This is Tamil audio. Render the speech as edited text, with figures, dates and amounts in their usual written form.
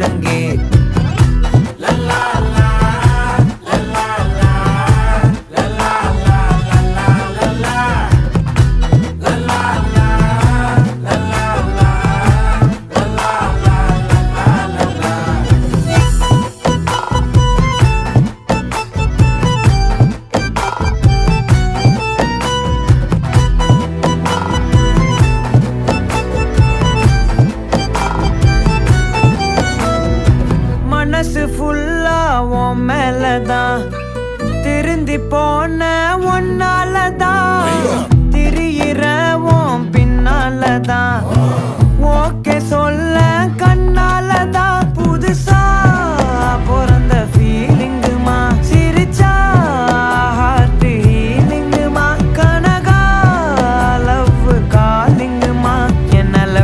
ஒழுங்கே மனசு ஃபுல்லா உன் மேலதான் திருந்தி போன ஒன்னாலதான் திரியிற உன் பின்னாலதான் ஓகே சொல்ல கண்ணாலதான்